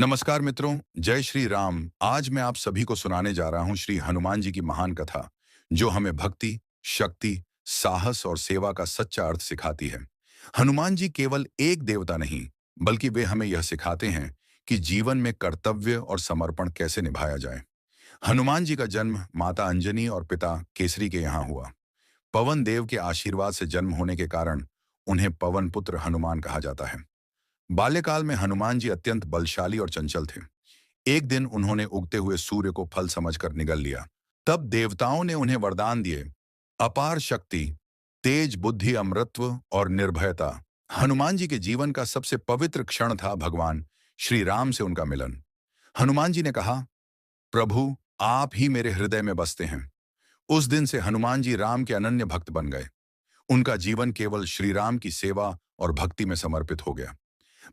नमस्कार मित्रों, जय श्री राम। आज मैं आप सभी को सुनाने जा रहा हूं श्री हनुमान जी की महान कथा, जो हमें भक्ति, शक्ति, साहस और सेवा का सच्चा अर्थ सिखाती है। हनुमान जी केवल एक देवता नहीं, बल्कि वे हमें यह सिखाते हैं कि जीवन में कर्तव्य और समर्पण कैसे निभाया जाए। हनुमान जी का जन्म माता अंजनी और पिता केसरी के यहाँ हुआ। पवन देव के आशीर्वाद से जन्म होने के कारण उन्हें पवन पुत्र हनुमान कहा जाता है। बाल्यकाल में हनुमान जी अत्यंत बलशाली और चंचल थे। एक दिन उन्होंने उगते हुए सूर्य को फल समझकर निगल लिया। तब देवताओं ने उन्हें वरदान दिए, अपार शक्ति, तेज बुद्धि, अमरत्व और निर्भयता। हनुमान जी के जीवन का सबसे पवित्र क्षण था भगवान श्री राम से उनका मिलन। हनुमान जी ने कहा, प्रभु, आप ही मेरे हृदय में बसते हैं। उस दिन से हनुमान जी राम के अनन्य भक्त बन गए। उनका जीवन केवल श्री राम की सेवा और भक्ति में समर्पित हो गया।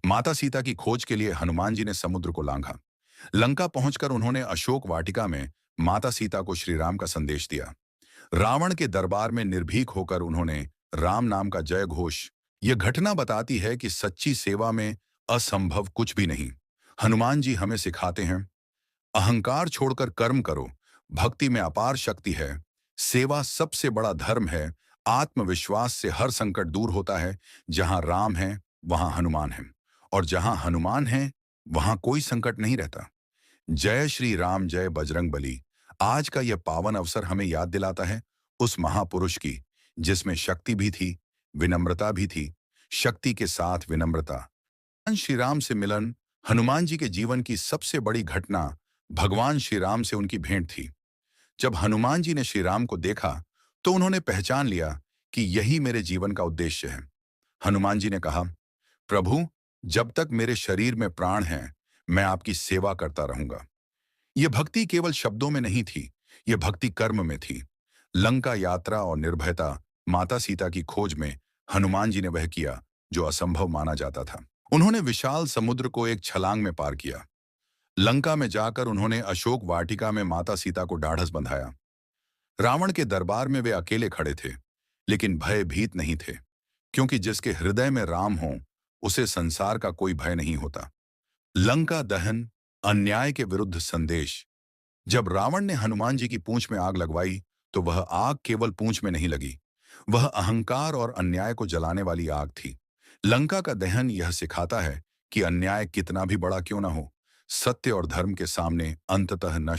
माता सीता की खोज के लिए हनुमान जी ने समुद्र को लांघा। लंका पहुंचकर उन्होंने अशोक वाटिका में माता सीता को श्री राम का संदेश दिया। रावण के दरबार में निर्भीक होकर उन्होंने राम नाम का जय घोष। यह घटना बताती है कि सच्ची सेवा में असंभव कुछ भी नहीं। हनुमान जी हमें सिखाते हैं, अहंकार छोड़कर कर्म करो, भक्ति में अपार शक्ति है, सेवा सबसे बड़ा धर्म है, आत्मविश्वास से हर संकट दूर होता है। जहां राम है वहां हनुमान है, और जहां हनुमान है वहां कोई संकट नहीं रहता। जय श्री राम, जय बजरंग बली। आज का यह पावन अवसर हमें याद दिलाता है उस महापुरुष की, जिसमें शक्ति भी थी, विनम्रता भी थी। शक्ति के साथ विनम्रता। भगवान श्री राम से मिलन। हनुमान जी के जीवन की सबसे बड़ी घटना भगवान श्री राम से उनकी भेंट थी। जब हनुमान जी ने श्री राम को देखा तो उन्होंने पहचान लिया कि यही मेरे जीवन का उद्देश्य है। हनुमान जी ने कहा, प्रभु, जब तक मेरे शरीर में प्राण है, मैं आपकी सेवा करता रहूंगा। यह भक्ति केवल शब्दों में नहीं थी, यह भक्ति कर्म में थी। लंका यात्रा और निर्भयता, माता सीता की खोज में हनुमान जी ने वह किया जो असंभव माना जाता था। उन्होंने विशाल समुद्र को एक छलांग में पार किया। लंका में जाकर उन्होंने अशोक वाटिका में माता सीता को ढाढ़स बंधाया। रावण के दरबार में वे अकेले खड़े थे, लेकिन भयभीत नहीं थे, क्योंकि जिसके हृदय में राम हो, उसे संसार का कोई भय नहीं होता। लंका दहन, अन्याय के विरुद्ध संदेश। जब रावण ने हनुमान जी की पूंछ में आग लगवाई, तो वह आग केवल पूंछ में नहीं लगी, वह अहंकार और अन्याय को जलाने वाली आग थी। लंका का दहन यह सिखाता है कि अन्याय कितना भी बड़ा क्यों ना हो, सत्य और धर्म के सामने अंततः नष्ट